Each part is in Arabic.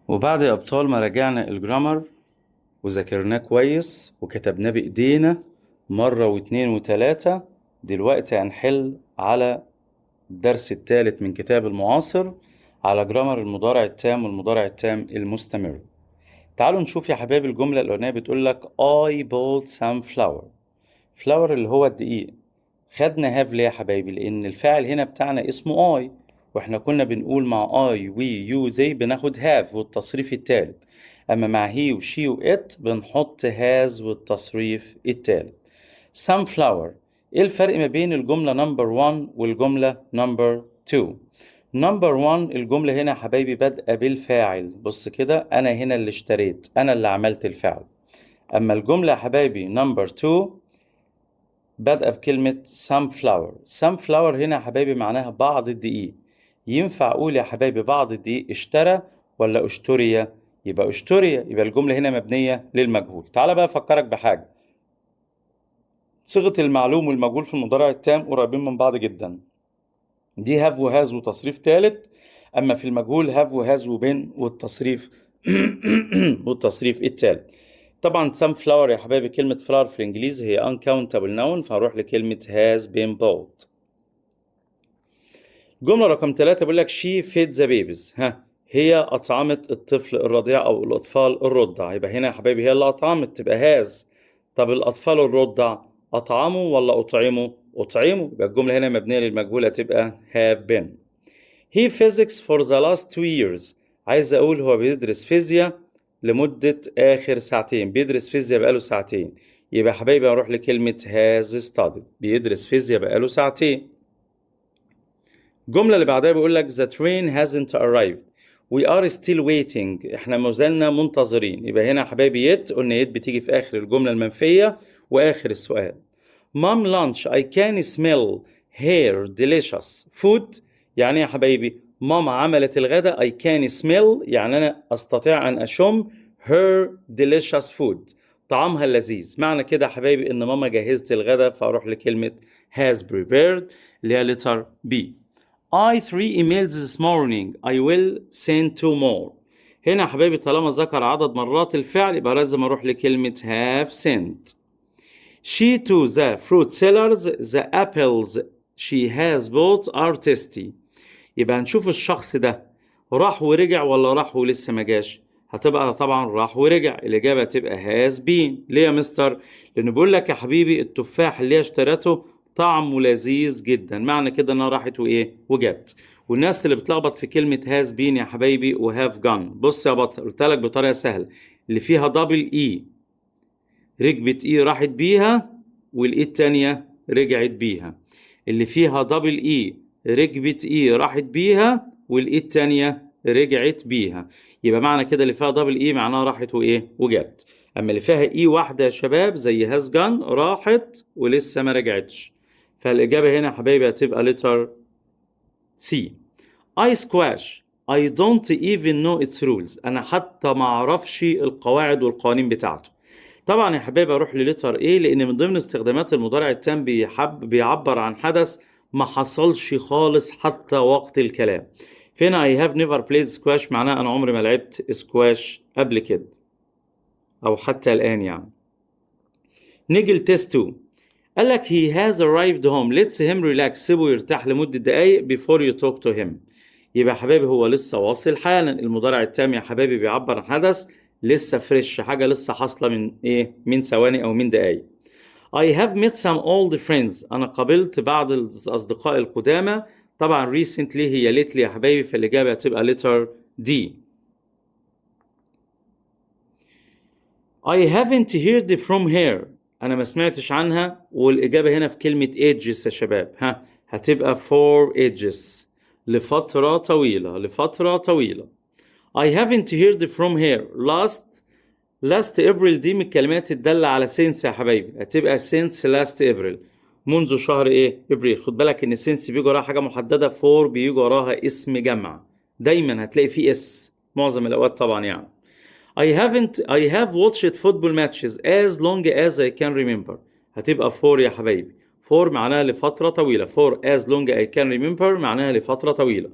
وبعد يا أبطال ما راجعنا الجرامر وذاكرناه كويس وكتبناه بإيدينا مرة واتنين وتلاتة، دلوقتي هنحل على الدرس الثالث من كتاب المعاصر على جرامر المضارع التام والمضارع التام المستمر. تعالوا نشوف يا حبايبي الجملة الأولانية بتقول لك I bought some flour. flour اللي هو الدقيق. خدنا have ليه يا حبايبي؟ لأن الفاعل هنا بتاعنا اسمه I، واحنا كنا بنقول مع I we you they بناخد have والتصريف التالت، أما مع he و she و it بنحط has والتصريف التالت. sunflower. إيه الفرق ما بين الجملة number 1 والجملة number 2؟ number 1 الجملة هنا يا حبايبي بادئة بالفاعل، بص كده أنا هنا اللي اشتريت، أنا اللي عملت الفعل. أما الجملة يا حبايبي number 2 بادئة بكلمة sunflower. sunflower هنا يا حبايبي معناها بعض الدقيق. ينفع أقول يا حبايبي بعض الدقيق اشترى ولا اشتري؟ يبقى اشتري، يبقى الجملة هنا مبنية للمجهول. تعال بقى أفكرك بحاجة. صيغة المعلوم والمجهول في المضارع التام قريبين من بعض جدا، دي هاف وهاز وتصريف ثالث، أما في المجهول هاف وهاز وبين والتصريف والتصريف الثالث. طبعا sunflower يا حبايبي كلمة flower في الإنجليزي هي uncountable noun، فهروح لكلمة has been bought. جملة رقم 3 بيقول لك she fed the babies. هي أطعمت الطفل الرضيع أو الأطفال الرضع، يبقى هنا يا حبايبي هي اللي أطعمت تبقى has. طب الأطفال الرضع أطعموا ولا أطعموا؟ أطعموا، يبقى الجملة هنا مبنية للمجهولة تبقى have been. he physics for the last 2 years. عايز أقول هو بيدرس فيزياء لمدة آخر ساعتين، بيدرس فيزياء بقاله ساعتين، يبقى يا حبايبي هروح لكلمة has studied، بيدرس فيزياء بقاله ساعتين. الجملة اللي بعدها بيقول لك the train hasn't arrived. we are still waiting. احنا ما زلنا منتظرين، يبقى هنا يا حبايبي yet، قلنا yet بتيجي في آخر الجملة المنفية وآخر السؤال. mom lunch I can smell her delicious food. يعني يا حبايبي ماما عملت الغداء I can smell، يعني أنا أستطيع أن أشم her delicious food، طعامها اللذيذ. معنى كده يا حبايبي إن ماما جهزت الغداء، فأروح لكلمة has prepared اللي هي letter B. I 3 emails this morning I will send 2 more. هنا يا حبايبي طالما ذكر عدد مرات الفعل يبقى لازم أروح لكلمة have sent. She to the fruit sellers the apples she has bought are tasty. يبقى هنشوف الشخص ده راح ورجع ولا راح ولسه ما جاش. هتبقى طبعا راح ورجع، الإجابة تبقى has been. ليه يا مستر؟ لأنه بيقول لك يا حبيبي التفاح اللي هي اشترته طعمه لذيذ جدا، معنى كده انها راحت وايه وجت. والناس اللي بتلخبط في كلمة has been يا حبايبي وهاف جان، بص يا بطل قلت لك بطريقة سهلة، اللي فيها دبل اي ركبت اي راحت بيها والاي التانية رجعت بيها، اللي فيها دبل اي ركبت اي راحت بيها والاي التانية رجعت بيها، يبقى معنى كده اللي فيها دبل اي معناها راحت وايه وجت. اما اللي فيها اي واحدة يا شباب زي هاز جان راحت ولسه ما رجعتش، فالإجابة هنا يا حبايبي هتبقى letter C. I squash I don't even know its rules. أنا حتى ما أعرفش القواعد والقوانين بتاعته. طبعا يا حبايبي أروح للتر A، لأن من ضمن استخدامات المضارع التام بيعبر عن حدث ما حصلش خالص حتى وقت الكلام. فهنا I have never played squash معناه أنا عمري ما لعبت سكواش قبل كده أو حتى الآن يعني. نيجي لتست 2. قال لك he has arrived home let's him relax، سيبه يرتاح لمدة دقايق before you talk to him. يبقى يا حبايبي هو لسه واصل حالا. المضارع التام يا حبايبي بيعبر عن حدث لسه فريش، حاجة لسه حاصلة من ايه، من ثواني او من دقايق. I have met some old friends. انا قابلت بعض الاصدقاء القدامى. طبعا recently هي lately يا حبايبي، فالاجابة هتبقى letter D. I haven't heard from her. أنا ما سمعتش عنها، والإجابة هنا في كلمة ages يا شباب. هتبقى for ages، لفترة طويلة، لفترة طويلة. I haven't heard from her last April، دي من الكلمات الدالة على since يا حبايبي، هتبقى since last April، منذ شهر إيه؟ إبريل. خد بالك إن since بيجي وراها حاجة محددة، for بيجي وراها اسم جمع، دايما هتلاقي فيه اس معظم الأوقات طبعا يعني. I have watched football matches as long as I can remember. هتبقى for يا حبايبي، for معناها لفترة طويلة، for as long I can remember معناها لفترة طويلة.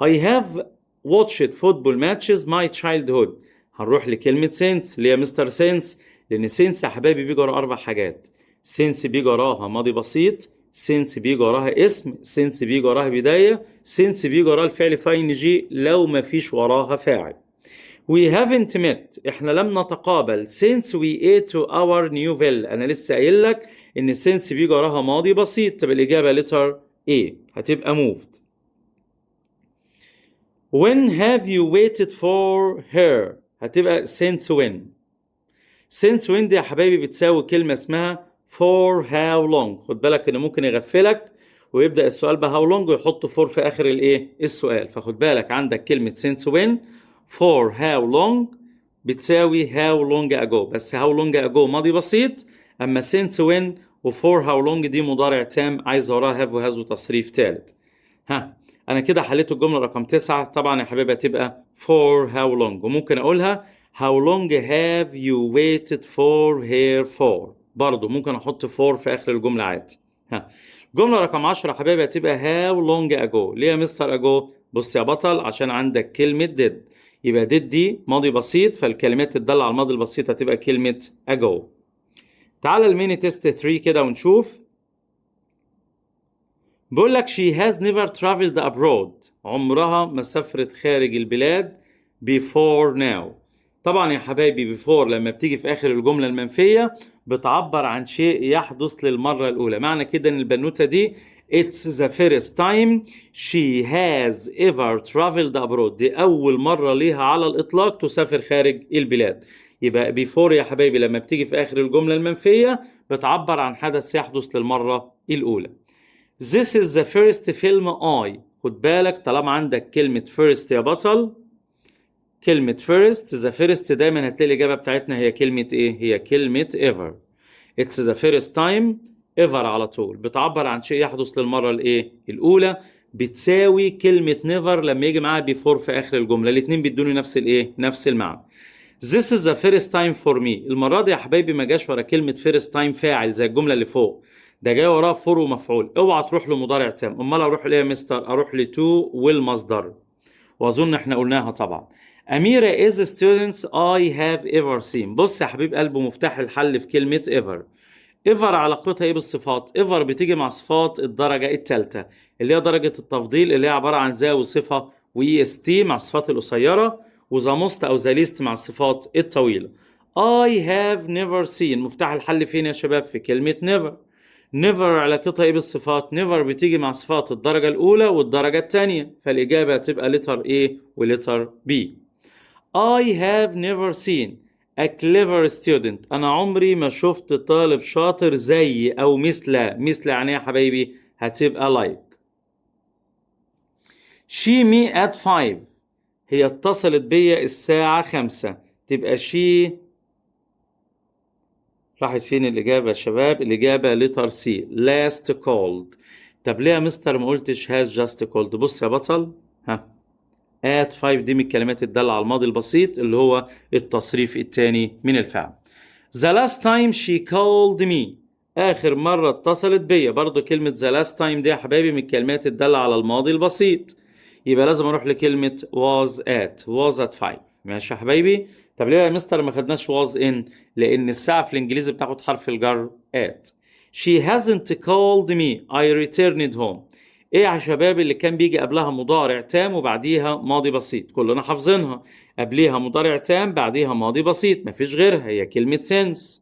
I have watched football matches my childhood. هنروح لكلمة since اللي هي مستر since، لأن since يا حبايبي بيجي وراها 4 حاجات. since بيجي وراها ماضي بسيط، since بيجي وراها اسم، since بيجي وراها بداية، since بيجي وراها الفعل ing لو ما فيش وراها فاعل. We haven't met، احنا لم نتقابل since we ate to our new villa. انا لسه قايل لك ان since بيجي وراها ماضي بسيط، تبقى الاجابه letter A هتبقى moved. When have you waited for her؟ هتبقى since when. since when دي يا حبايبي بتساوي كلمه اسمها for how long. خد بالك ان ممكن يغفلك ويبدا السؤال ب how long ويحط for في اخر الايه السؤال، فخد بالك عندك كلمه since when for how long بتساوي how long ago، بس how long ago ماضي بسيط، اما since when و for how long دي مضارع تام عايز وراها have و has وتصريف ثالث. انا كده حليت الجمله رقم 9. طبعا يا حبيبي هتبقى for how long، وممكن اقولها how long have you waited for her for، برضو ممكن احط for في اخر الجمله عادي. جمله رقم 10 يا حبيبي هتبقى how long ago. ليه يا مستر ago؟ بص يا بطل، عشان عندك كلمه did، يبقى did دي ماضي بسيط، فالكلمات تدل على الماضي البسيط هتبقى كلمه ago. تعال الميني تيست 3 كده ونشوف. بقول لك she has never traveled abroad، عمرها ما سافرت خارج البلاد before now. طبعا يا حبايبي before لما بتيجي في آخر الجملة المنفية بتعبر عن شيء يحدث للمرة الأولى. معنى كده إن البنوتة دي it's the first time she has ever traveled abroad، دي أول مرة ليها على الإطلاق تسافر خارج البلاد. يبقى before يا حبايبي لما بتيجي في آخر الجملة المنفية بتعبر عن حدث يحدث للمرة الأولى. This is the first film I. خد بالك طالما عندك كلمة first يا بطل، كلمة first the first دايما هتلاقي الإجابة بتاعتنا هي كلمة إيه؟ هي كلمة ever. It's the first time ever على طول بتعبر عن شيء يحدث للمرة الإيه؟ الأولى، بتساوي كلمة never لما يجي معاها before في آخر الجملة، الاتنين بيدوني نفس الإيه؟ نفس المعنى. This is the first time for me. المرة دي يا حبايبي ما جاش ورا كلمة first time فاعل زي الجملة اللي فوق، ده جاي وراه فور ومفعول. اوعى تروح لمضارع تام، امال اروح لايه يا مستر؟ اروح لتو والمصدر، واظن احنا قلناها طبعا. أميرة is students I have ever seen. بص يا حبيب قلبه مفتاح الحل في كلمة ever. ever علاقتها ايه بالصفات؟ ever بتيجي مع صفات الدرجة الثالثة اللي هي درجة التفضيل، اللي هي عبارة عن ذا وصفة وest مع الصفات القصيرة، وذا most أو ذا least مع الصفات الطويلة. I have never seen مفتاح الحل فين يا شباب؟ في كلمة never. never علاقتها ايه بالصفات؟ never بتيجي مع صفات الدرجة الأولى والدرجة الثانية، فالإجابة هتبقى letter A و letter B. I have never seen a clever student. أنا عمري ما شفت طالب شاطر زي أو مثل يعني يا حبايبي هتبقى like. She me at 5. هي اتصلت بيا الساعة 5، تبقى she راحت فين الإجابة يا شباب؟ الإجابة letter C last called. طب ليه يا مستر ما قلتش has just called؟ بص يا بطل، at 5 دي من الكلمات الدالة على الماضي البسيط اللي هو التصريف الثاني من الفعل. The last time she called me. آخر مرة اتصلت بيا، برضو كلمة the last time دي يا حبايبي من الكلمات الدالة على الماضي البسيط، يبقى لازم أروح لكلمة was at 5. ماشي يا حبايبي؟ طب ليه يا مستر ما خدناش was in؟ لأن الساعة في الإنجليزي بتاخد حرف الجر at. She hasn't called me I returned home. إيه يا شباب اللي كان بيجي قبلها مضارع تام وبعديها ماضي بسيط؟ كلنا حافظينها، قبليها مضارع تام بعديها ماضي بسيط، مفيش غيرها، هي كلمة since.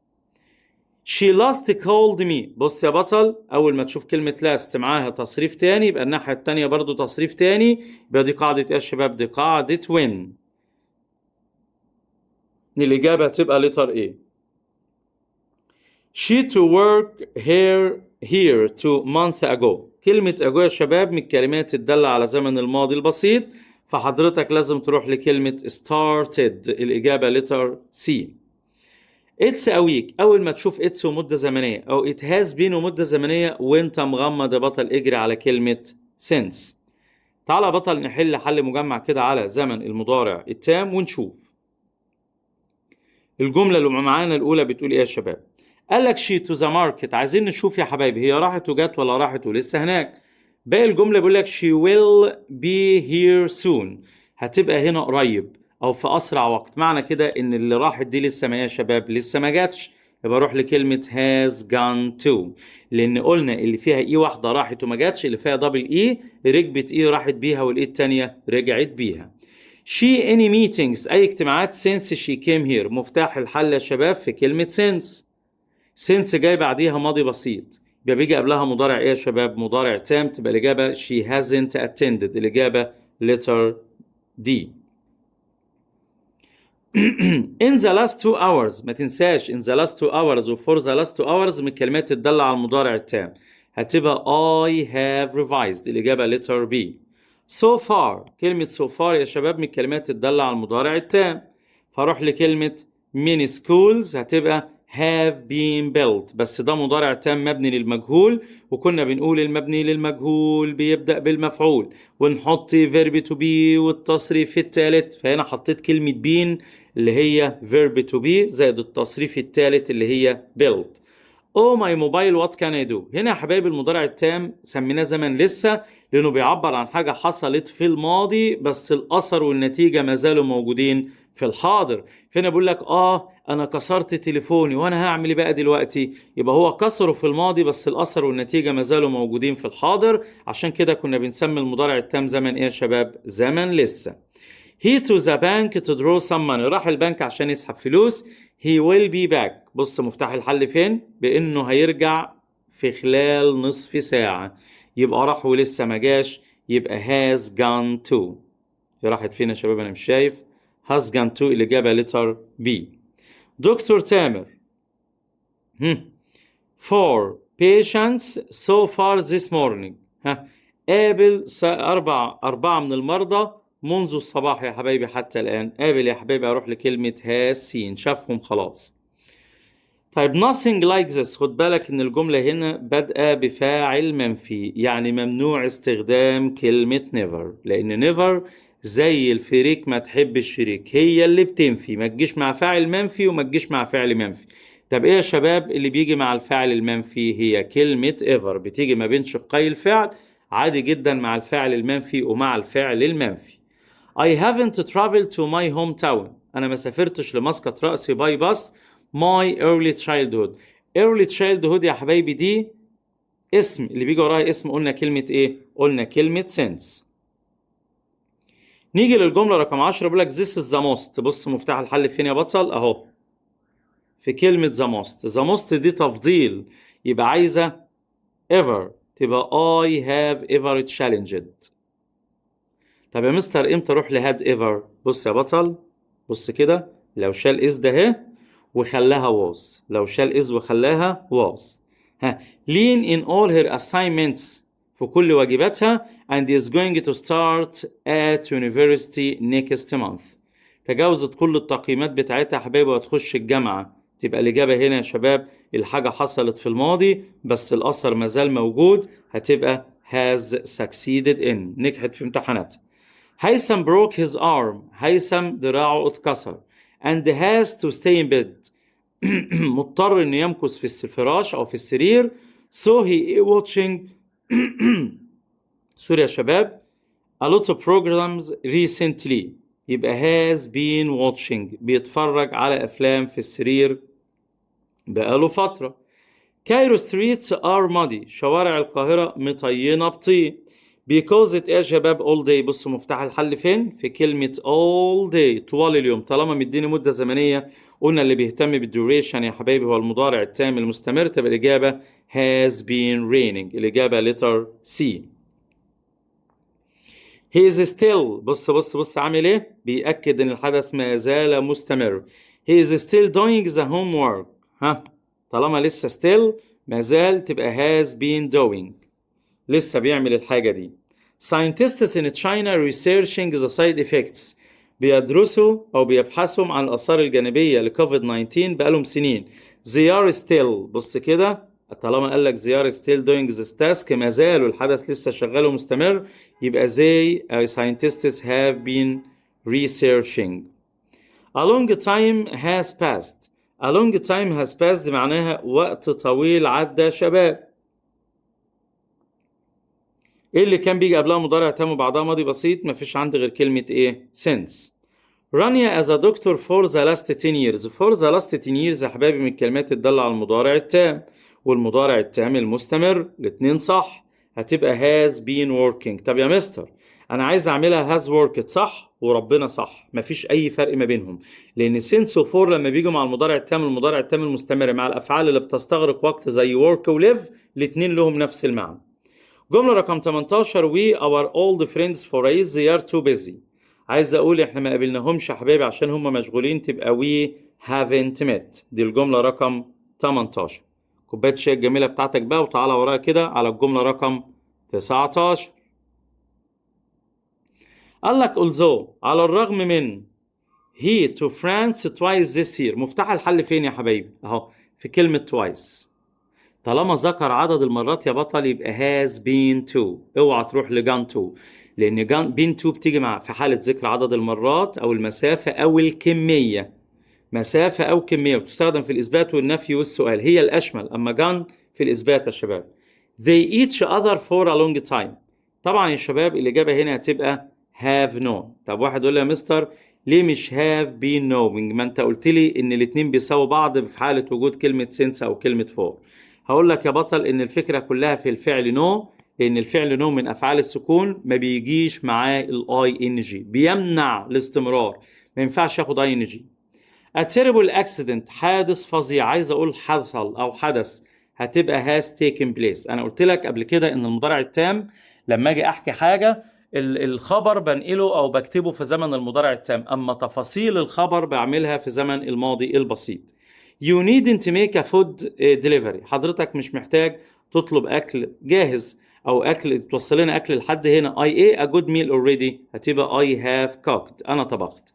She last called me. بص يا بطل، أول ما تشوف كلمة last معاها تصريف تاني يبقى الناحية التانية برضو تصريف تاني، يبقى دي قاعدة إيه يا شباب؟ دي قاعدة when. الإجابة تبقى letter A. She to work here 2 months ago. كلمة ago يا شباب من الكلمات الدالة على زمن الماضي البسيط، فحضرتك لازم تروح لكلمة started. الإجابة letter C. It's a week. أول ما تشوف it's ومدة زمنية أو it has been ومدة زمنية وأنت مغمض يا بطل اجري على كلمة since. تعال يا بطل نحل حل مجمع كده على زمن المضارع التام ونشوف. الجملة اللي معانا الأولى بتقول إيه يا شباب؟ قال لك she to the market. عايزين نشوف يا حبايبي هي راحت وجت ولا راحت ولسه هناك. باقي الجملة بيقول لك she will be here soon. هتبقى هنا قريب أو في أسرع وقت. معنى كده إن اللي راحت دي لسه ما يا شباب لسه ما جاتش، يبقى أروح لكلمة has gone to، لأن قلنا اللي فيها إي واحدة راحت وما جاتش، اللي فيها دبل إي ركبت إي راحت بيها والإي التانية رجعت بيها. She any meetings أي اجتماعات since she came here. مفتاح الحل يا شباب في كلمة since جاي بعديها ماضي بسيط، يبقى بيجي قبلها مضارع إيه يا شباب؟ مضارع تام، تبقى الإجابة she hasn't attended، الإجابة letter D. in the last 2 hours، ما تنساش in the last 2 hours و for the last 2 hours من الكلمات تدل على المضارع التام، هتبقى I have revised، الإجابة letter B. so far، كلمة so far يا شباب من الكلمات تدل على المضارع التام، فاروح لكلمة many schools هتبقى have been built، بس ده مضارع تام مبني للمجهول، وكنا بنقول المبني للمجهول بيبدأ بالمفعول ونحط verb to be والتصريف الثالث، فهنا حطيت كلمة been اللي هي verb to be زائد التصريف الثالث اللي هي built. Oh my mobile what can I do؟ هنا يا حبايبي المضارع التام سميناه زمن لسه، لأنه بيعبر عن حاجة حصلت في الماضي بس الأثر والنتيجة ما زالوا موجودين في الحاضر. فهنا بقول لك أنا كسرت تليفوني وأنا هعمل إيه بقى دلوقتي؟ يبقى هو كسره في الماضي بس الأثر والنتيجة ما زالوا موجودين في الحاضر، عشان كده كنا بنسمي المضارع التام زمن إيه يا شباب؟ زمن لسه. He to the bank to draw some money، راح البنك عشان يسحب فلوس. He will be back، بص مفتاح الحل فين؟ بإنه هيرجع في خلال نصف ساعة، يبقى راح ولسه ما جاش، يبقى has gone to. راحت فين يا شباب؟ أنا مش شايف. has gone to الإجابة letter B. دكتور تامر for patients so far this morning، قابل 4 من المرضى منذ الصباح يا حبايبي حتى الآن. قابل يا حبايبي أروح لكلمة has seen، شافهم خلاص. طيب nothing like this، خد بالك إن الجملة هنا بادئة بفاعل منفي، يعني ممنوع استخدام كلمة never، لأن never زي الفريق ما تحب الشريك، هي اللي بتنفي، ما تجيش مع فاعل منفي وما تجيش مع فعل منفي. طب إيه يا شباب اللي بيجي مع الفاعل المنفي؟ هي كلمة ever، بتيجي ما بين شقي الفعل عادي جدا مع الفاعل المنفي ومع الفعل المنفي. I haven't traveled to my hometown، أنا ما سافرتش لمسقط رأسي باي باص my early childhood. early childhood يا حبايبي دي اسم، اللي بيجي وراها اسم قلنا كلمة إيه؟ قلنا كلمة since. نيجي للجملة رقم 10، بيقول لك this is the most. بص مفتاح الحل فين يا بطل؟ أهو في كلمة the most. the most دي تفضيل، يبقى عايزة ever، تبقى I have ever challenged. طب يا مستر امتى اروح لهاد ايفر؟ بص يا بطل، بص كده، لو شال از ده اهي وخلاها was، لو شال از وخلاها was. lean in all her assignments، في كل واجباتها، and is going to start at university next month. تجاوزت كل التقييمات بتاعتها حبايبي وهتخش الجامعة. تبقى الإجابة هنا يا شباب الحاجة حصلت في الماضي بس الأثر مازال موجود، هتبقى has succeeded in، نجحت في امتحاناتها. هيثم broke his arm، هيثم دراعه اتكسر، and has to stay in bed، مضطر انه يمكث في الفراش او في السرير. so he watching سوري يا شباب a lot of programs recently، يبقى has been watching، بيتفرج على افلام في السرير بقاله فترة. كايرو streets are muddy، شوارع القاهرة مطينة بطين. because it يا شباب all day، بصوا مفتاح الحل فين؟ في كلمة all day، طوال اليوم. طالما مديني مدة زمنية قلنا اللي بيهتم بالduration يا حبايبي هو المضارع التام المستمر، تبقى الإجابة has been raining، الإجابة letter C. he is still، بص عامل إيه؟ بيأكد إن الحدث ما زال مستمر. he is still doing the homework، طالما لسه still ما زال تبقى has been doing، لسه بيعمل الحاجة دي. Scientists in China researching the side effects، بيدرسوا أو بيبحثوا عن الآثار الجانبية لكوفيد 19 بقالهم سنين. they are still، بص كده، طالما قال لك they are still doing this task ما زالوا الحدث لسه شغال ومستمر، يبقى they scientists have been researching. a long time has passed، a long time has passed معناها وقت طويل عدى شباب. ايه اللي كان بيجي قبلها مضارع تام وبعدها ماضي بسيط؟ مفيش عندي غير كلمة ايه؟ since. رانيا as a doctor for the last 10 years. for the last 10 years يا حبايبي من الكلمات تدل على المضارع التام والمضارع التام المستمر، الاتنين صح. هتبقى has been working. طب يا مستر انا عايز اعملها has worked، صح وربنا صح، مفيش اي فرق ما بينهم، لان since و for لما بيجوا مع المضارع التام المضارع التام المستمر مع الافعال اللي بتستغرق وقت زي work و live، الاتنين لهم نفس المعنى. جملة رقم 18 we our old friends for years they are too busy. عايز اقول احنا ما قابلناهمش يا حبايبي عشان هم مشغولين، تبقى we haven't met. دي الجملة رقم 18. كوباية الشاي الجميلة بتاعتك بقى وتعالى ورايا كده على الجملة رقم 19. قال لك although على الرغم من he to France twice this year. مفتاح الحل فين يا حبايبي؟ اهو في كلمة twice. طالما ذكر عدد المرات يا بطل يبقى has been to. اوعى تروح لجان to، لان been to بتيجي مع في حالة ذكر عدد المرات او المسافة او الكمية. مسافة او كمية، وتستخدم في الاثبات والنفي والسؤال، هي الاشمل. اما جان في الاثبات يا شباب. they each other for a long time. طبعا يا شباب الاجابة هنا هتبقى have known. طب واحد يقول لي يا مستر ليه مش have been knowing؟ ما انت قلت لي ان الاتنين بيساووا بعض في حالة وجود كلمة since او كلمة for. هقول لك يا بطل ان الفكرة كلها في الفعل نو، لان الفعل نو من افعال السكون ما بيجيش معاه الاي ان جي، بيمنع الاستمرار، ما ينفعش ياخد اي ان جي. A terrible accident حادث فظيع، عايز اقول حصل او حدث، هتبقى has taken place. انا قلت لك قبل كده ان المضارع التام لما اجي احكي حاجة الخبر بنقله او بكتبه في زمن المضارع التام، اما تفاصيل الخبر بعملها في زمن الماضي البسيط. You needn't make a food delivery. حضرتك مش محتاج تطلب أكل جاهز أو أكل توصل لنا أكل لحد هنا. I ate a good meal already. هتبقى I have cooked. أنا طبخت.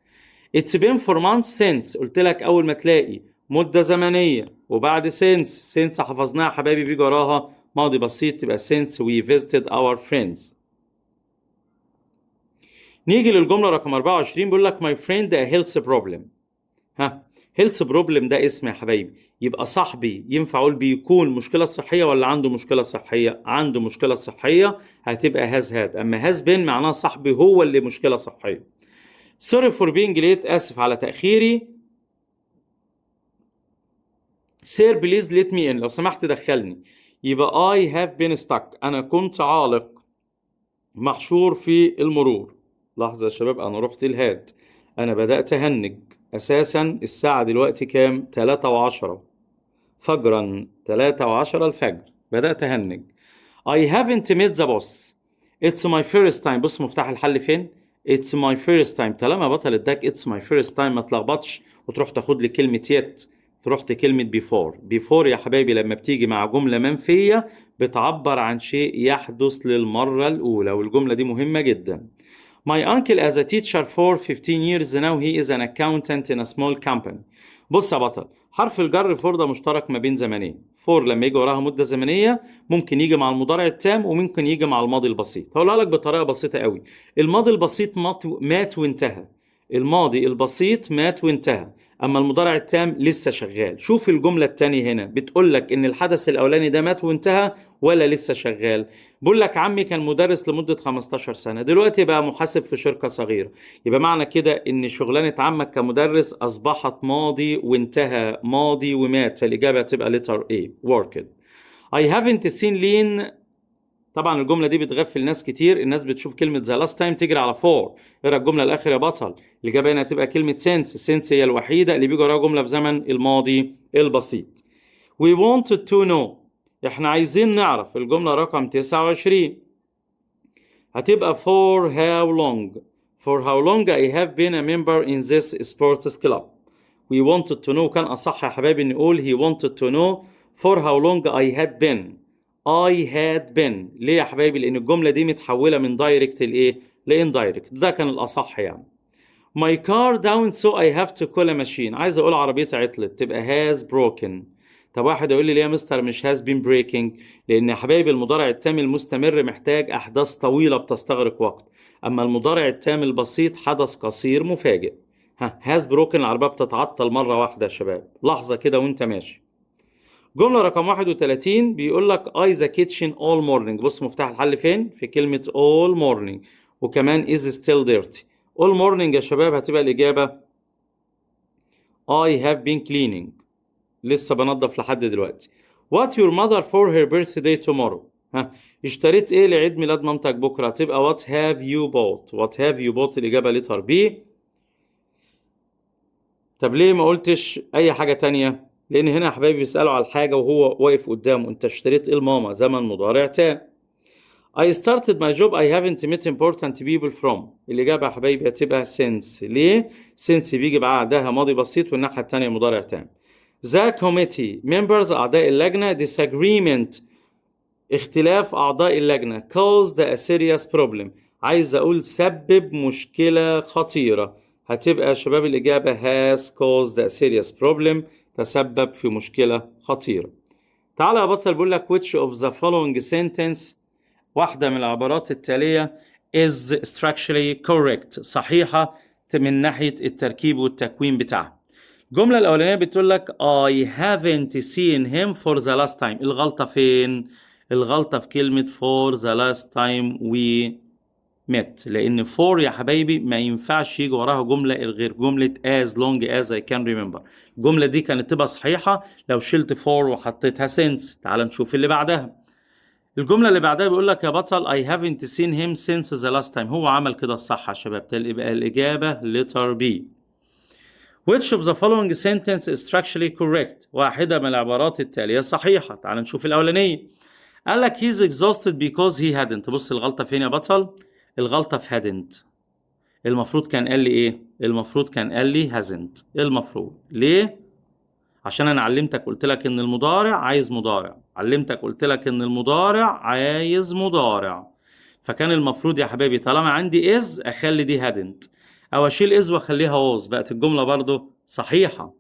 It's been 4 months since. قلت لك أول ما تلاقي مدة زمنية وبعد since حفظناها حبايبي بيجي وراها ماضي بسيط تبقى since we visited our friends. نيجي للجملة رقم 24 بيقول لك my friend a health problem. ها هيلث بروبلم ده اسم يا حبايبي، يبقى صاحبي ينفع اقول بيكون مشكله صحيه ولا عنده مشكله صحيه؟ عنده مشكله صحيه، هتبقى هاز هاد. اما هاز بين معناه صاحبي هو اللي مشكله صحيه. سوري فور بينج ليت، اسف على تاخيري. سير بليز ليت مي ان، لو سمحت دخلني. يبقى اي هاف بين ستاك، انا كنت عالق محشور في المرور. لحظه يا شباب انا رحت الهاد، انا بدات اهنج. اساسا الساعة دلوقتي كام؟ 3:10 فجرا، 3:10 الفجر، بدأت اهنج. I haven't met the boss. It's my first time. بص مفتاح الحل فين؟ It's my first time. طالما بطل اداك It's my first time ما تلخبطش وتروح تاخد لي كلمة yet، تروح كلمة before. before يا حبايبي لما بتيجي مع جملة منفية بتعبر عن شيء يحدث للمرة الأولى، والجملة دي مهمة جدا. My uncle as a teacher for 15 years now he is an accountant in a small company. بص يا بطل حرف الجر فور ده مشترك ما بين زمنين. فور لما يجي وراها مدة زمنية ممكن يجي مع المضارع التام وممكن يجي مع الماضي البسيط. هقولها لك بطريقة بسيطة قوي. الماضي البسيط مات وانتهى، الماضي البسيط مات وانتهى، اما المضارع التام لسه شغال. شوف الجملة التانية هنا بتقول لك ان الحدث الاولاني ده مات وانتهى ولا لسه شغال. بقول لك عمي كان مدرس لمدة 15 سنة دلوقتي بقى محاسب في شركة صغيرة، يبقى معنى كده ان شغلانة عمك كمدرس اصبحت ماضي وانتهى، ماضي ومات، فالاجابة هتبقى letter A worked. I haven't seen Lean. طبعا الجملة دي بتغفل ناس كتير، الناس بتشوف كلمة the last time تجري على for. اقرا الجملة الأخيرة يا بطل. الإجابة هنا هتبقى كلمة since هي الوحيدة اللي بيجي وراها جملة في زمن الماضي البسيط. We wanted to know. احنا عايزين نعرف. الجملة رقم 29 هتبقى for how long. For how long I have been a member in this sports club. We wanted to know كان أصح يا حبايبي نقول he wanted to know for how long I had been. I had been. ليه يا حبايبي؟ لأن الجملة دي متحولة من direct لإيه؟ لإنdirect. ده كان الأصح يعني. My car down so I have to call a machine. عايز أقول عربيتي عطلت تبقى has broken. طب واحد يقول لي ليه يا مستر مش has been breaking؟ لأن يا حبايبي المضارع التام المستمر محتاج أحداث طويلة بتستغرق وقت، أما المضارع التام البسيط حدث قصير مفاجئ. has broken العربية بتتعطل مرة واحدة يا شباب. لحظة كده وأنت ماشي. جملة رقم 31 بيقول لك I the kitchen all morning. بص مفتاح الحل فين؟ في كلمة all morning، وكمان is still dirty. all morning يا شباب هتبقى الإجابة I have been cleaning. لسه بنظف لحد دلوقتي. What your mother for her birthday tomorrow. ها، اشتريت ايه لعيد ميلاد مامتك بكرة؟ هتبقى what have you bought. what have you bought الإجابة letter B. طب ليه ما قلتش أي حاجة تانية؟ لأن هنا يا حبايبي بيسألوا على الحاجة وهو واقف قدامه، أنت اشتريت إيه لماما؟ زمن مضارع تام. I started my job I haven't met important people from. الإجابة يا حبايبي هتبقى since. ليه؟ since بيجي بعدها ماضي بسيط والناحية التانية مضارع تام. The committee members أعضاء اللجنة disagreement اختلاف أعضاء اللجنة caused a serious problem. عايز أقول سبب مشكلة خطيرة. هتبقى يا شباب الإجابة has caused a serious problem. تسبب في مشكلة خطيرة. تعالى يا بطل بقول لك which of the following sentence واحدة من العبارات التالية is structurally correct صحيحة من ناحية التركيب والتكوين بتاعها. الجملة الأولانية بتقول لك I haven't seen him for the last time. الغلطة فين؟ الغلطة في كلمة for the last time we met، لأن for يا حبايبي ما ينفعش يجي وراها جملة غير جملة as long as I can remember. الجملة دي كانت تبقى صحيحة لو شلت for وحطيتها since. تعال نشوف اللي بعدها. الجملة اللي بعدها بيقول لك يا بطل I haven't seen him since the last time. هو عمل كده الصح يا شباب، يبقى الإجابة letter B. Which of the following sentence is structurally correct؟ واحدة من العبارات التالية صحيحة. تعال نشوف الأولانية. قال لك he's exhausted because he hadn't. بص الغلطة فين يا بطل؟ الغلطة في hadn't. المفروض كان قال لي إيه؟ المفروض كان قال لي hasn't. المفروض. ليه؟ عشان أنا علمتك قلت لك إن المضارع عايز مضارع. علمتك قلت لك إن المضارع عايز مضارع. فكان المفروض يا حبايبي طالما عندي is أخلي دي hadn't، أو أشيل is وأخليها was. بقت الجملة برضو صحيحة.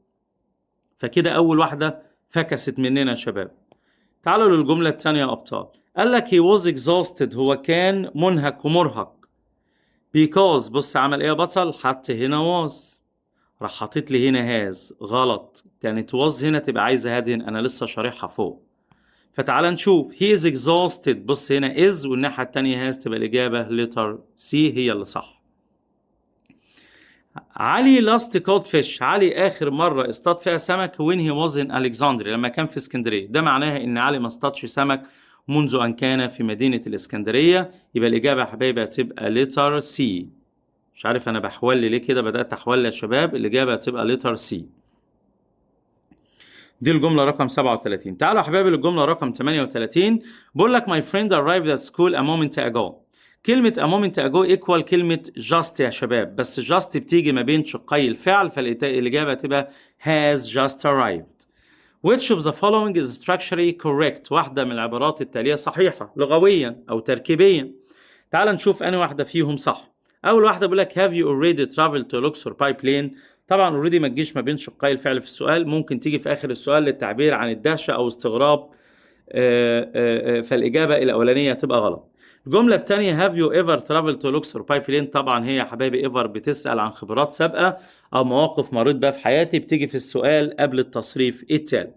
فكده أول واحدة فكست مننا يا شباب. تعالوا للجملة الثانية يا أبطال. قال لك he was exhausted. هو كان منهك ومرهق. because بص عمل إيه يا بطل؟ حط هنا was، راح حاطط لي هنا has. غلط، كانت was هنا تبقى عايزة had هنا، أنا لسه شارحها فوق. فتعال نشوف he is exhausted. بص هنا is والناحية التانية has، تبقى الإجابة letter C هي اللي صح. علي last caught fish. علي آخر مرة اصطاد فيها سمك when he was in Alexandria، لما كان في اسكندرية. ده معناها إن علي ما اصطادش سمك منذ أن كان في مدينة الإسكندرية. يبقى الإجابة يا حبايبي هتبقى letter C. مش عارف أنا بحول ليه كده، بدأت أحول يا شباب. الإجابة هتبقى letter C. دي الجملة رقم 37. تعالوا يا حبايبي للجملة رقم 38. بقول لك my friend arrived at school a moment ago. كلمة a moment ago equal كلمة just يا شباب، بس just بتيجي ما بين شقي الفعل، فالإجابة تبقى has just arrived. Which of the following is structurally correct؟ واحدة من العبارات التالية صحيحة لغويا أو تركيبيا. تعال نشوف أنا واحدة فيهم صح. أول واحدة بقول لك have you already traveled to Luxor by plane؟ طبعا already ما تجيش ما بين شقي الفعل في السؤال، ممكن تيجي في آخر السؤال للتعبير عن الدهشة أو استغراب. فالإجابة الأولانية تبقى غلط. الجملة الثانية have you ever traveled to Luxor by plane؟ طبعا هي يا حبايبي ever بتسأل عن خبرات سابقة أو مواقف مريت بها في حياتي، بتيجي في السؤال قبل التصريف التالي.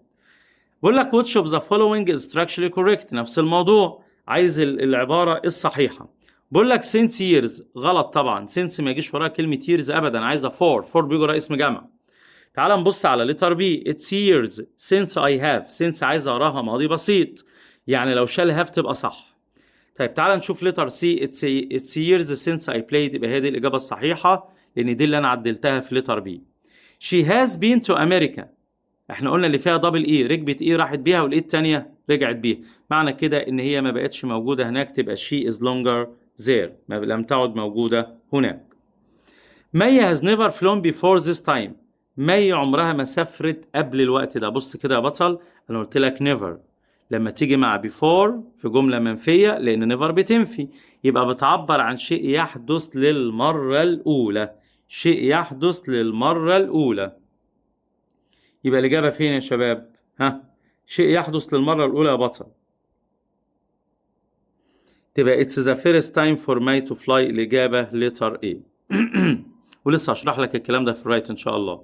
بقول لك which of the following is structurally correct؟ نفس الموضوع، عايز العبارة الصحيحة. بقول لك since years. غلط طبعا، since ما يجيش وراها كلمة years أبدا، عايزة for بيجي وراها اسم جمع. تعال نبص على letter B. it's years since I have. since عايزة وراها ماضي بسيط، يعني لو شال have تبقى صح. طيب تعال نشوف letter C. it's years since I played. يبقى هي دي الإجابة الصحيحة، لأن دي اللي أنا عدلتها في letter B. she has been to America. احنا قلنا اللي فيها دبل اي ركبت اي راحت بيها، والاي التانية رجعت بيها. معنى كده ان هي ما بقتش موجودة هناك، تبقى she is longer there، لم تعد موجودة هناك. مي has never flown before this time. مي عمرها ما سافرت قبل الوقت ده. بص كده يا بطل، انا قلت لك never لما تيجي مع before في جملة منفية، لان never بتنفي، يبقى بتعبر عن شيء يحدث للمرة الأولى. شيء يحدث للمرة الأولى. يبقى الإجابة فين يا شباب؟ ها، شيء يحدث للمرة الأولى يا بطل. تبقى it's the first time for May to fly. الإجابة letter A. ولسه هشرح لك الكلام ده في الرايت إن شاء الله.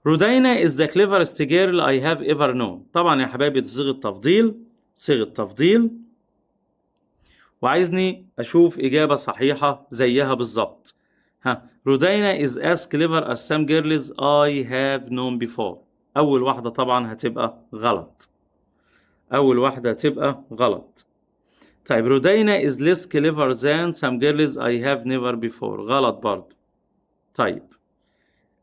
رودينا is the cleverest girl I have ever known. طبعا يا حبايبي دي صيغة تفضيل، صيغة تفضيل، وعايزني أشوف إجابة صحيحة زيها بالظبط. رودينا is as clever as some girls I have known before. أول واحدة طبعا هتبقى غلط، أول واحدة هتبقى غلط. طيب رودينا is less clever than some girls I have never before. غلط برضو. طيب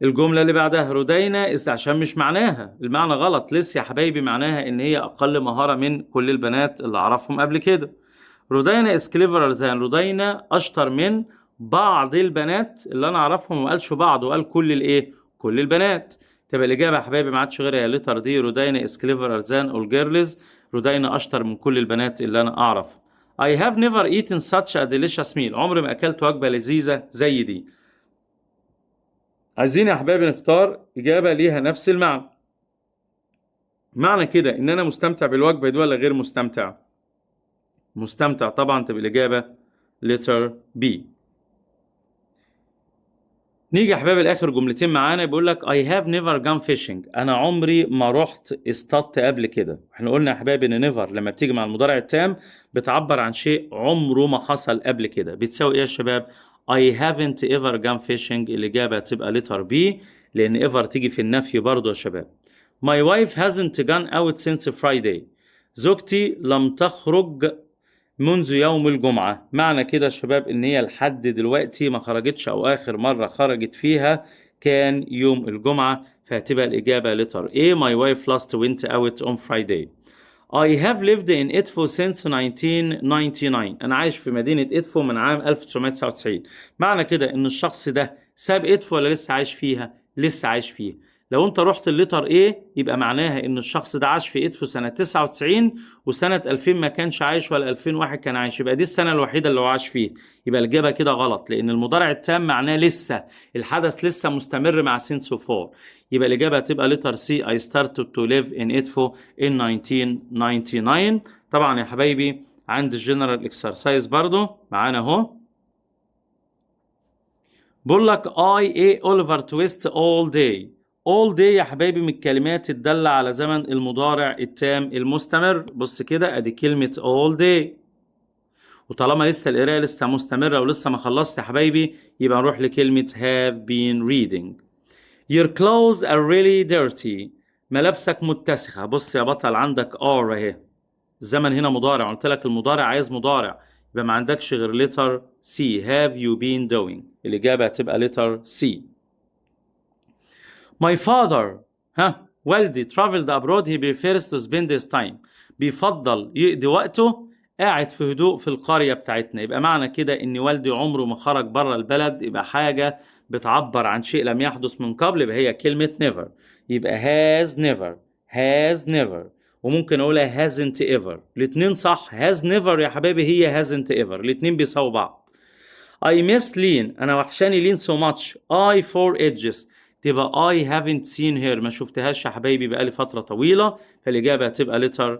الجملة اللي بعدها رودينا is عشان مش معناها، المعنى غلط. لسه يا حبايبي معناها إن هي أقل مهارة من كل البنات اللي أعرفهم قبل كده. رودينا is cleverer than. رودينا أشطر من بعض البنات اللي أنا أعرفهم، وما قالش بعض وقال كل الإيه؟ كل البنات. تبقى الإجابة يا حبايبي ما عادش غيرها الليتر دي. رودينا is cleverer than all girls. رودينا أشطر من كل البنات اللي أنا أعرفها. I have never eaten such a delicious meal. عمري ما أكلت وجبة لذيذة زي دي. عايزين يا حبايبي نختار إجابة ليها نفس المعنى. معنى كده إن أنا مستمتع بالوجبة دي ولا غير مستمتع؟ مستمتع طبعا. تبقى الإجابة letter B. نيجي يا حبايبي لآخر جملتين معانا. بيقول لك I have never gone fishing. أنا عمري ما رحت اصطدت قبل كده. احنا قلنا يا حبايبي إن never لما بتيجي مع المضارع التام بتعبر عن شيء عمره ما حصل قبل كده. بتساوي إيه يا شباب؟ I haven't ever gone fishing. الإجابة تبقى letter B، لأن ever تيجي في النفي برضه يا شباب. My wife hasn't gone out since Friday. زوجتي لم تخرج منذ يوم الجمعة. معنى كده يا شباب إن هي لحد دلوقتي ما خرجتش، أو آخر مرة خرجت فيها كان يوم الجمعة، فهتبقى الإجابة letter A. My wife last went out on Friday. I have lived in Edfu since 1999. أنا عايش في مدينة إدفو من عام 1999. معنى كده إن الشخص ده ساب إدفو ولا لسه عايش فيها؟ لسه عايش فيها. لو أنت رحت الليتر A يبقى معناها إن الشخص ده عاش في إدفو سنة 99 وسنة 2000 ما كانش عايش، ولا 2001 كان عايش. يبقى دي السنة الوحيدة اللي هو عاش فيها. يبقى الإجابة كده غلط، لأن المضارع التام معناه لسه، الحدث لسه مستمر مع since for. يبقى الإجابة هتبقى letter C. I started to live in Edfu in 1999. طبعا يا حبايبي عند الجنرال اكسرسايز برضو معانا اهو. بقول لك I ate Oliver Twist all day. all day يا حبايبي من الكلمات الدالة على زمن المضارع التام المستمر. بص كده ادي كلمة all day، وطالما لسه القراءة لسه مستمرة ولسه ما خلصت يا حبايبي يبقى نروح لكلمة have been reading. Your clothes are really dirty. ملابسك متسخة. بص يا بطل عندك are اهي، الزمن هنا مضارع، قلت لك المضارع عايز مضارع، يبقى ما عندكش غير letter C. have you been doing. الإجابة هتبقى letter C. My father والدي traveled abroad. he prefers to spend his time. بيفضل يقضي وقته قاعد في هدوء في القرية بتاعتنا. يبقى معنى كده ان والدي عمره ما خرج بره البلد. يبقى حاجة بتعبر عن شيء لم يحدث من قبل، يبقى هي كلمة never. يبقى has never وممكن اقولها hasn't ever. الاتنين صح. has never يا حبايبي هي hasn't ever. الاتنين بيساووا بعض. I miss Lean. انا وحشاني لين so much. I for edges. تبقى I haven't seen her. ما شفتهاش يا حبايبي بقالي فترة طويلة، فالإجابة هتبقى letter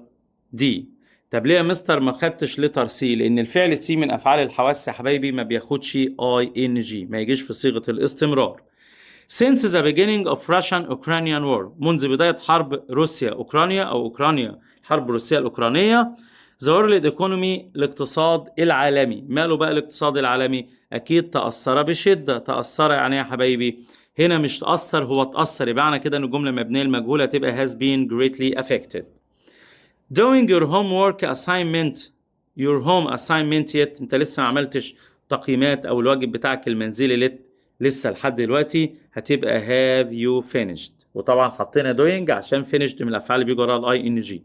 D. طب ليه يا مستر ما خدتش letter C؟ لأن الفعل C من أفعال الحواس يا حبايبي ما بياخدش ING، ما يجيش في صيغة الاستمرار. Since the beginning of Russian-Ukrainian war. منذ بداية حرب روسيا أوكرانيا أو أوكرانيا حرب روسيا الأوكرانية. The world economy. الاقتصاد العالمي. ماله بقى الاقتصاد العالمي؟ أكيد تأثر بشدة. تأثر يعني يا حبايبي هنا مش تأثر، هو تأثر. يبقى معنى كده ان الجملة مبنية المجهولة تبقى has been greatly affected. Doing your homework assignment. your home assignment yet. انت لسه ما عملتش تقييمات او الواجب بتاعك المنزلي لسه لحد دلوقتي. هتبقى have you finished. وطبعا حطينا doing عشان finished من الافعال اللي بيجي وراها ال ing.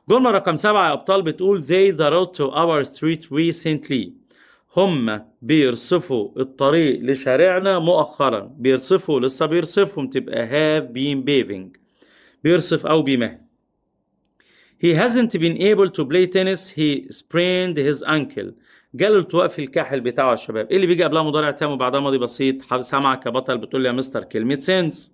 جملة رقم 7 يا ابطال بتقول they the road to our street recently. هم بيرصفوا الطريق لشارعنا مؤخرا. بيرصفوا لسه بيرصفهم تبقى have been paving. بيرصف أو بيمهد. He hasn't been able to play tennis. He sprained his ankle. جاله التواء في الكاحل بتاعه يا شباب. اللي بيجي قبلها مضارع تام وبعدها ماضي بسيط. سامعك يا بطل بتقول لي يا مستر كلمة sense.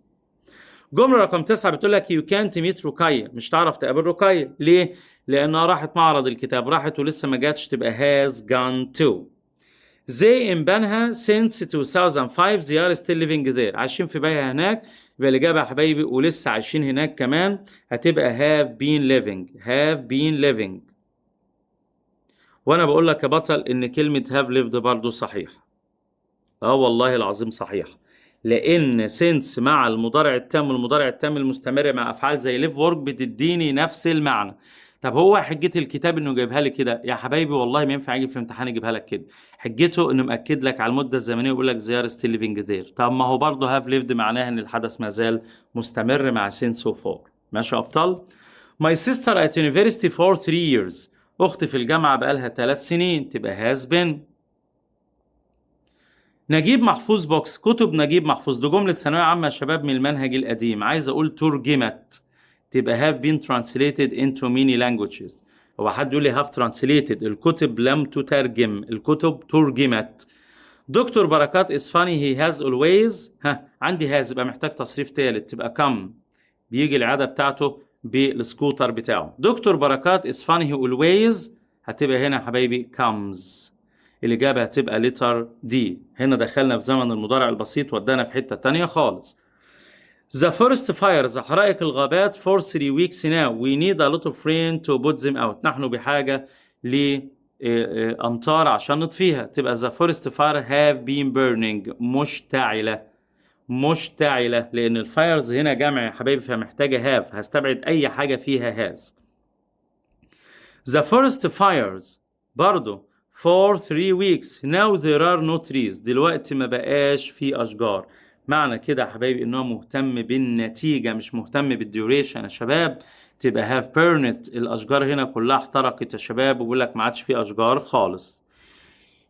جملة رقم 9 بتقول لك you can't meet رقية. مش تعرف تقابل رقية. ليه؟ لأنها راحت معرض الكتاب. راحت ولسه ما جاتش تبقى has gone to. They in بنها since 2005 they are still living there. عايشين في بيها هناك. يبقى الإجابة يا حبايبي ولسه عايشين هناك كمان هتبقى have been living. وأنا بقول لك يا بطل إن كلمة have lived برضو صحيح. والله العظيم صحيح. لأن since مع المضارع التام والمضارع التام المستمر مع أفعال زي live work بتديني نفس المعنى. طب هو حجة الكتاب إنه جايبها لي كده يا حبايبي والله ما ينفع يجي في الامتحان يجيبها لك كده. حجته إنه مأكد لك على المدة الزمنية ويقول لك they are still living there. طب ما هو برضه have lived معناها إن الحدث ما زال مستمر مع since و for. ماشي يا أبطال؟ My sister at university for 3 years. أختي في الجامعة بقالها 3 سنين تبقى has been. نجيب محفوظ بوكس. كتب نجيب محفوظ دي جملة ثانوية عامة يا شباب من المنهج القديم. عايز أقول ترجمت تبقى have been translated into many languages. هو حد يقول لي have translated. الكتب لم تترجم، الكتب ترجمت. دكتور بركات is funny he has always. عندي has يبقى محتاج تصريف ثالث تبقى come. بيجي العادة بتاعته بالسكوتر بتاعه. دكتور بركات is funny he always هتبقى هنا يا حبايبي comes. الإجابة هتبقى letter D. هنا دخلنا في زمن المضارع البسيط ودانا في حتة تانية خالص. The forest fires حرائق الغابات for 3 weeks now. We need a lot of rain to put them out. نحن بحاجة لأمطار عشان نطفيها. تبقى the forest fire have been burning. مشتعلة لأن الفايرز هنا جمع يا حبايبي فمحتاجة have. هستبعد أي حاجة فيها has. The forest fires برضو for 3 weeks now there are no trees. دلوقتي ما بقاش في أشجار. معنى كده يا حبايبي إنه مهتم بالنتيجة مش مهتم بالديوريشن يا شباب. تبقى have burned. الأشجار هنا كلها احترقت يا شباب وبيقول لك ما عادش في أشجار خالص.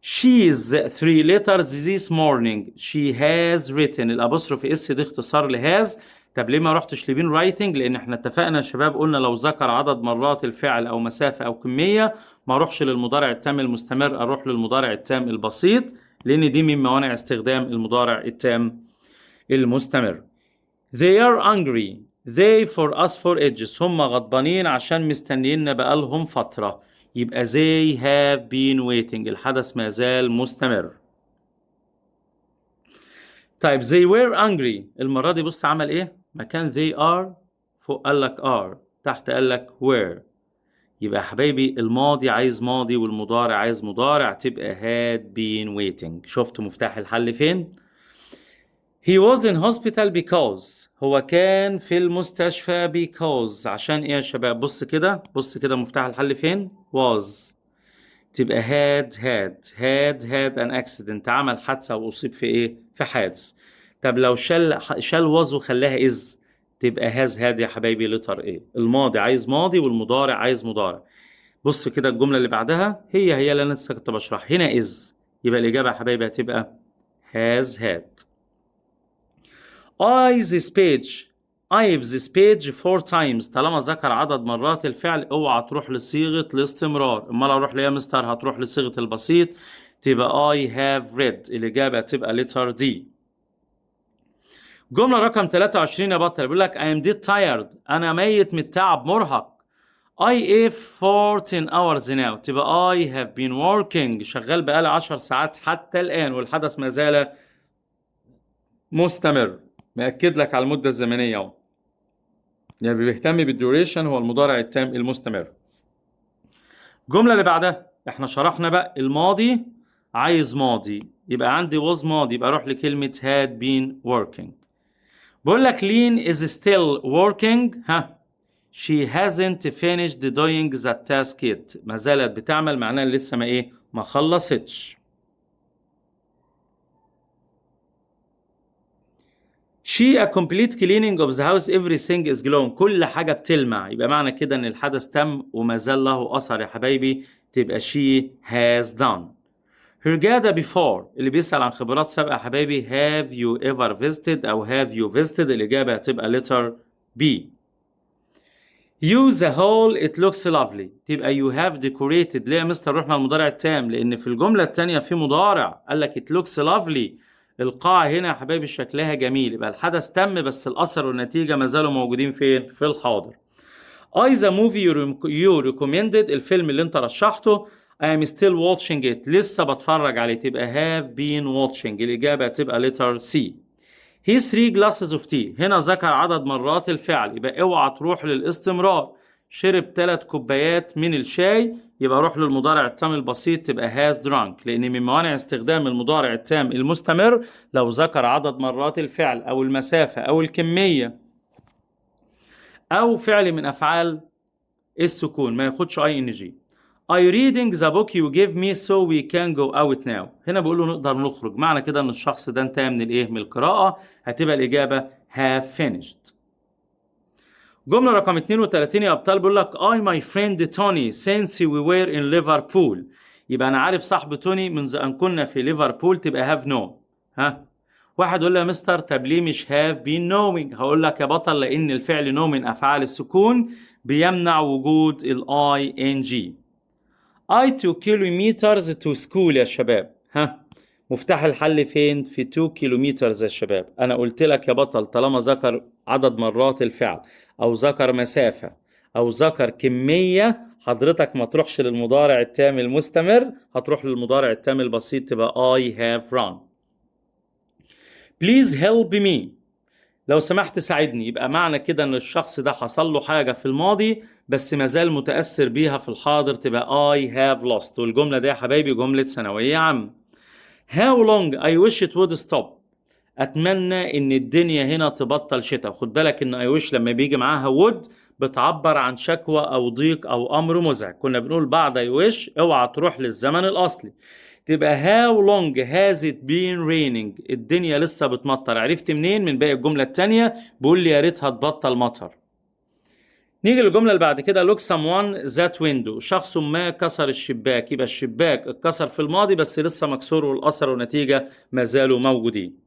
She's 3 letters this morning. She has written. الأبوستروفي اس دي اختصار لهاز. طب ليه ما رحتش لبين رايتنج؟ لأن احنا اتفقنا يا شباب قلنا لو ذكر عدد مرات الفعل أو مسافة أو كمية ما اروحش للمضارع التام المستمر، أروح للمضارع التام البسيط لأن دي من موانع استخدام المضارع التام المستمر. They are angry. They for us for ages. هم غضبانين عشان مستنيين بقالهم فترة. يبقى they have been waiting. الحدث ما زال مستمر. طيب they were angry. المرة دي بص عمل ايه؟ مكان they are فوق قال لك are تحت قال لك were. يبقى يا حبايبي الماضي عايز ماضي والمضارع عايز مضارع تبقى had been waiting. شفت مفتاح الحل فين؟ He was in hospital because. هو كان في المستشفى because. عشان ايه يا شباب؟ بص كده مفتاح الحل فين؟ was. تبقى had an accident. عمل حادثة وأصيب في ايه؟ في حادث. طب لو شال was وخلاها is تبقى has had يا حبايبي letter ايه؟ الماضي عايز ماضي والمضارع عايز مضارع. بص كده الجملة اللي بعدها هي اللي انا لسه كنت بشرح. هنا is. يبقى الإجابة يا حبايبي هتبقى has had. I this page 4 times. طالما ذكر عدد مرات الفعل اوعى تروح لصيغة الاستمرار. امال اروح ليه يا مستر؟ هتروح لصيغة البسيط تبقى I have read. الإجابة تبقى letter D. جملة رقم 23 يا بطل بيقول لك I am dead tired. أنا ميت من التعب مرهق. I have 14 hours now. تبقى I have been working. شغال بقالي 10 ساعات حتى الآن والحدث ما زال مستمر. مأكد لك على المدة الزمنية اهو. يعني بيهتم بالديوريشن هو المضارع التام المستمر. الجملة اللي بعدها احنا شرحنا بقى الماضي عايز ماضي يبقى عندي was ماضي يبقى اروح لكلمة had been working. بقول لك Lynn is still working. she hasn't finished doing the task yet. ما زالت بتعمل معناها لسه ما خلصتش. She a complete cleaning of the house. Everything is glowing. كل حاجة بتلمع. يبقى معنى كده ان الحدث تم وما زال له اثر يا حبايبي. تبقى she has done. Hergada before. اللي بيسأل عن خبرات سابقة يا حبايبي have you ever visited او have you visited. الإجابة هتبقى letter B. You the whole it looks lovely. تبقى you have decorated. ليه يا مستر رحنا المضارع التام؟ لأن في الجملة التانية في مضارع قال لك it looks lovely. القاعة هنا يا حبايبي شكلها جميل. يبقى الحدث تم بس الأثر والنتيجة ما زالوا موجودين فين؟ في الحاضر. I the movie you recommended. الفيلم اللي انت رشحته. I am still watching it. لسه بتفرج عليه. تبقى have been watching. الإجابة تبقى letter C. He 3 glasses of tea. هنا ذكر عدد مرات الفعل. يبقى اوعى تروح للاستمرار. شرب 3 كوبايات من الشاي. يبقى روح للمضارع التام البسيط. تبقى has drunk. لأن من موانع استخدام المضارع التام المستمر لو ذكر عدد مرات الفعل أو المسافة أو الكمية أو فعل من أفعال السكون ما ياخدش ING. I reading the book you give me so we can go out now. هنا بيقول له نقدر نخرج. معنى كده ان الشخص ده انتهى من الايه؟ من القراءة. هتبقى الإجابة have finished. جملة رقم 32 يا أبطال بيقول لك I my friend Tony since we were in Liverpool. يبقى أنا عارف صاحب توني منذ أن كنا في ليفربول. تبقى have known. ها؟ واحد يقول لي يا مستر طب ليه مش have been knowing؟ هقول لك يا بطل لأن الفعل know من أفعال السكون بيمنع وجود ال ING. I 2 kilometers to school يا شباب. ها مفتاح الحل فين؟ في 2 kilometers يا شباب. أنا قلت لك يا بطل طالما ذكر عدد مرات الفعل أو ذكر مسافة أو ذكر كمية حضرتك ما تروحش للمضارع التام المستمر. هتروح للمضارع التام البسيط. تبقى I have run. Please help me. لو سمحت ساعدني. يبقى معنى كده ان الشخص ده حصل له حاجة في الماضي بس مازال متأثر بيها في الحاضر. تبقى I have lost. والجملة دي يا حبايبي جملة ثانوية عامة. How long I wish it would stop. أتمنى إن الدنيا هنا تبطل شتاء. خد بالك إن I wish لما بيجي معاها would بتعبر عن شكوى أو ضيق أو أمر مزعج. كنا بنقول بعد I wish اوعى تروح للزمن الأصلي. تبقى how long has it been raining. الدنيا لسه بتمطر. عرفت منين؟ من باقي الجملة التانية بيقول لي يا ريتها تبطل مطر. نيجي للجملة اللي بعد كده look someone that window. شخص ما كسر الشباك. يبقى الشباك اتكسر في الماضي بس لسه مكسور والأثر والنتيجة ما زالوا موجودين.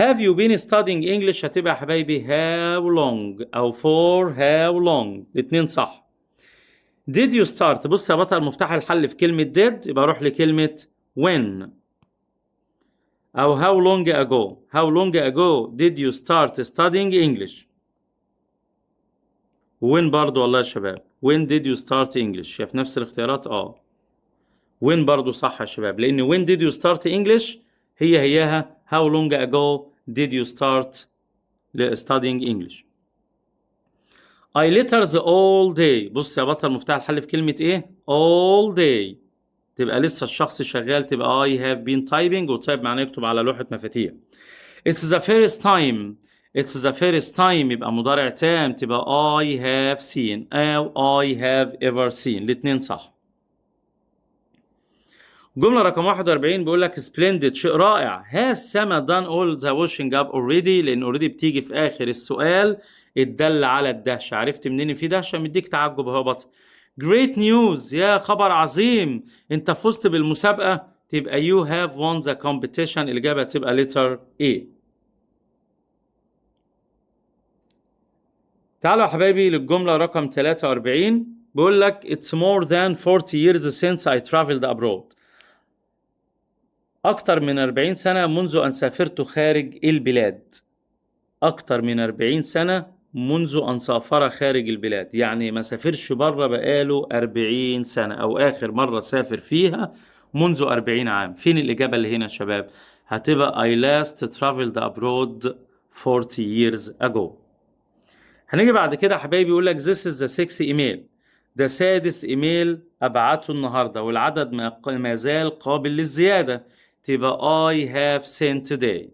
have you been studying English. هتبقى يا حبايبي how long أو for how long. الاتنين صح. did you start. بص يا بطل مفتاح الحل في كلمة did يبقى روح لكلمة when أو how long ago. how long ago did you start studying English. when برضو والله يا شباب when did you start English. شايف نفس الاختيارات. when برضو صح يا شباب لأن when did you start English هيها how long ago did you start studying English. I letters all day. بص يا بطل مفتاح الحل في كلمة ايه؟ all day. تبقى لسه الشخص شغال. تبقى I have been typing. وتايب معناه يكتب على لوحة مفاتيح. It's the first time. It's the first time يبقى مضارع تام. تبقى I have seen أو I have ever seen. الاتنين صح. جملة رقم 41 بيقول لك splendid. شيء رائع. Has Sama done all the washing up already. لأن already بتيجي في آخر السؤال الدل على الدهشة. عرفت منين في دهشة؟ مديك تعجب اهو بطل. Great news. يا خبر عظيم انت فزت بالمسابقة. تبقى you have won the competition. الإجابة تبقى letter A. تعالوا يا حبايبي للجملة رقم 43 بيقول لك it's more than 40 years since I traveled abroad. أكتر من 40 سنة منذ أن سافرت خارج البلاد. أكتر من 40 سنة منذ أن سافر خارج البلاد. يعني ما سافرش بره بقاله 40 سنة أو آخر مرة سافر فيها منذ 40 عام. فين الإجابة اللي هنا يا شباب؟ هتبقى I last traveled abroad 40 years ago. هنيجي بعد كده حبايبي يقول لك this is the 6th email. ده سادس إيميل أبعته النهاردة والعدد ما زال قابل للزيادة. تبقى I have sent today.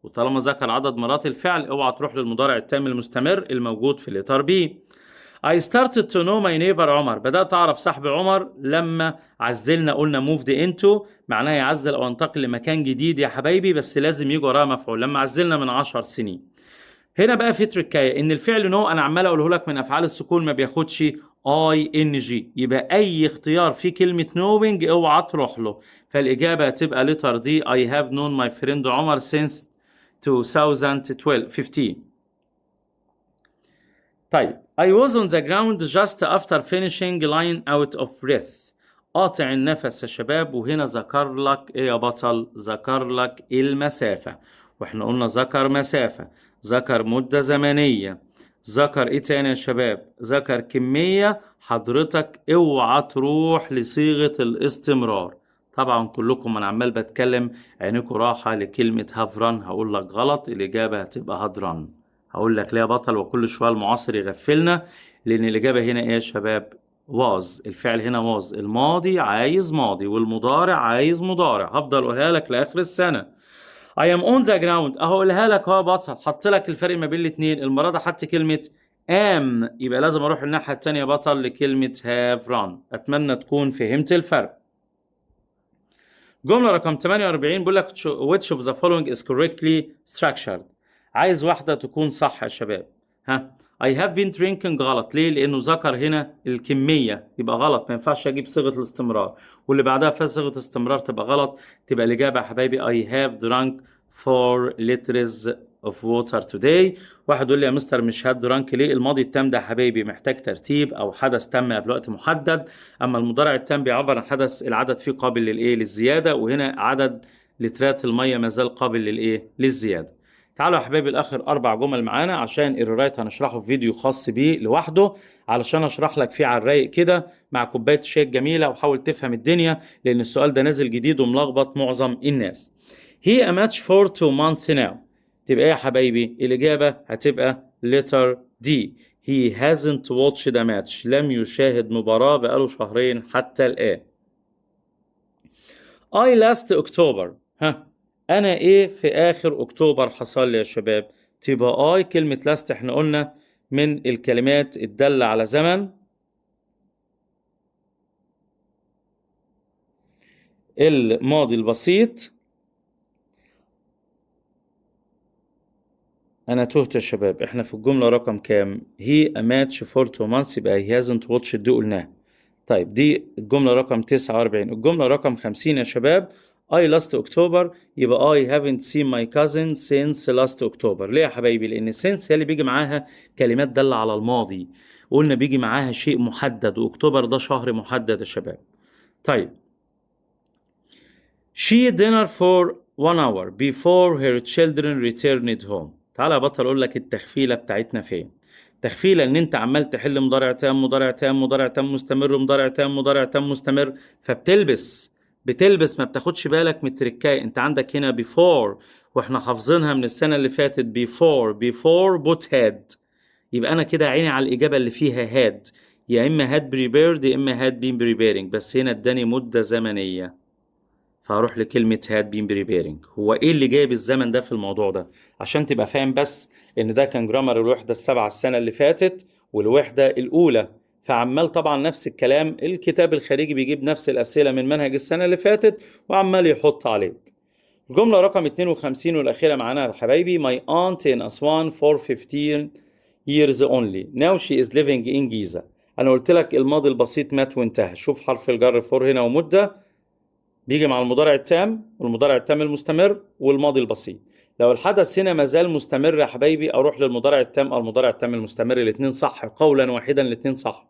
وطالما ذكر عدد مرات الفعل اوعى تروح للمضارع التام المستمر الموجود في اللتر B. I started to know my neighbor عمر. بدأت أعرف صاحب عمر لما عزلنا. قلنا moved into معناها يعزل أو ينتقل لمكان جديد يا حبايبي بس لازم يجي وراها مفعول. لما عزلنا من 10 سنين. هنا بقى في تركاية ان الفعل نو انا عمال اقوله لك من افعال السكون ما بياخدش ING. يبقى اي اختيار في كلمة knowing اوعى تروح له. فالاجابة هتبقى letter D. I have known my friend عمر since 2015. طيب I was on the ground just after finishing line out of breath. قاطع النفس يا شباب. وهنا ذكر لك ايه يا بطل؟ ذكر لك المسافة. واحنا قلنا ذكر مسافة ذكر مدة زمنية ذكر ايه تاني يا شباب؟ ذكر كمية. حضرتك اوعى تروح لصيغة الاستمرار. طبعا كلكم انا عمال بتكلم عينيكم راحة لكلمة هافران، هقول لك غلط، الإجابة هتبقى هدران. هقول لك ليه يا بطل، وكل شوية المعاصر يغفلنا، لأن الإجابة هنا ايه يا شباب؟ واز. الفعل هنا واز، الماضي عايز ماضي والمضارع عايز مضارع. هفضل اقولها لك لآخر السنة. I am on the ground اهو اقولها لك اهو بطل، حط لك الفرق ما بين الاثنين. المره دي حط كلمه am، يبقى لازم اروح الناحيه الثانيه بطل لكلمه have run. اتمنى تكون فهمت الفرق. جمله رقم 48 بيقول لك which of the following is correctly structured. عايز واحده تكون صح يا شباب. ها، I have been drinking غلط. ليه؟ لانه ذكر هنا الكميه، يبقى غلط، ما ينفعش اجيب صيغه الاستمرار، واللي بعدها فيها صيغه استمرار تبقى غلط. تبقى الاجابه يا حبايبي I have drunk 4 liters of water today. واحد يقول لي يا مستر مش هاد درانك ليه؟ الماضي التام ده يا حبايبي محتاج ترتيب او حدث تم قبل وقت محدد، اما المضارع التام بيعبر عن حدث العدد فيه قابل للايه؟ للزياده، وهنا عدد لترات الميه ما زال قابل للايه؟ للزياده. تعالوا يا حبايبي الاخر 4 جمل معانا، عشان الرايت هنشرحه في فيديو خاص بيه لوحده، علشان اشرح لك فيه على الرايق كده مع كوبايه شاي جميله، وحاول تفهم الدنيا، لان السؤال ده نازل جديد وملخبط معظم الناس. He a match for 2 months now. تبقى ايه يا حبايبي؟ الإجابة هتبقى letter D. He hasn't watched a match. لم يشاهد مباراة بقاله شهرين حتى الآن. I last October. ها، أنا إيه في آخر أكتوبر حصل لي يا شباب؟ تبقى كلمة last إحنا قلنا من الكلمات الدالة على زمن. الماضي البسيط. أنا تهت يا شباب، إحنا في الجملة رقم كام؟ he a match for 2 months، يبقى he hasn't watched دي قلناها. طيب دي الجملة رقم 49. الجملة رقم 50 يا شباب I last October، يبقى I haven't seen my cousin since last October. ليه يا حبايبي؟ لأن since هي اللي بيجي معاها كلمات دالة على الماضي، قلنا بيجي معاها شيء محدد، وأكتوبر ده شهر محدد يا شباب. طيب she dinner for 1 hour before her children returned home. تعالى يا بطل اقول لك التخفيله بتاعتنا فين. تخفيله ان انت عمال تحل مضارع تام مضارع تام مضارع تام مستمر مضارع تام مضارع تام مستمر، بتلبس ما بتاخدش بالك من التركايه. انت عندك هنا before، واحنا حافظينها من السنه اللي فاتت before but had، يبقى انا كده عيني على الاجابه اللي فيها had، يا اما had prepared يا اما had been preparing، بس هنا اداني مده زمنيه، فهروح لكلمة had been preparing. هو ايه اللي جايب الزمن ده في الموضوع ده؟ عشان تبقى فاهم بس ان ده كان جرامر الوحدة السبعة السنة اللي فاتت والوحدة الأولى، فعمال طبعا نفس الكلام، الكتاب الخارجي بيجيب نفس الأسئلة من منهج السنة اللي فاتت وعمال يحط عليك. الجملة رقم 52 والأخيرة معانا يا حبايبي my aunt in Aswan for 15 years only now she is living in Giza. أنا قلت لك الماضي البسيط مات وانتهى. شوف حرف الجر فور هنا ومدة بيجي مع المضارع التام والمضارع التام المستمر والماضي البسيط. لو الحدث هنا ما زال مستمر يا حبايبي اروح للمضارع التام او المضارع التام المستمر، الاثنين صح قولا واحدا، الاثنين صح.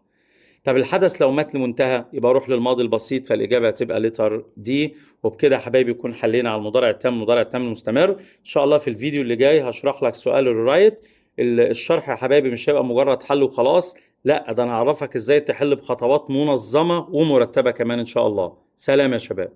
طب الحدث لو مات لمنتهى يبقى اروح للماضي البسيط، فالاجابه هتبقى لتر دي. وبكده يا حبايبي يكون حلينا على المضارع التام والمضارع التام المستمر. ان شاء الله في الفيديو اللي جاي هشرح لك سؤال الرايت. الشرح يا حبايبي مش هيبقى مجرد حل وخلاص، لا ده انا هعرفك ازاي تحل بخطوات منظمه ومرتبه كمان ان شاء الله. سلام يا شباب.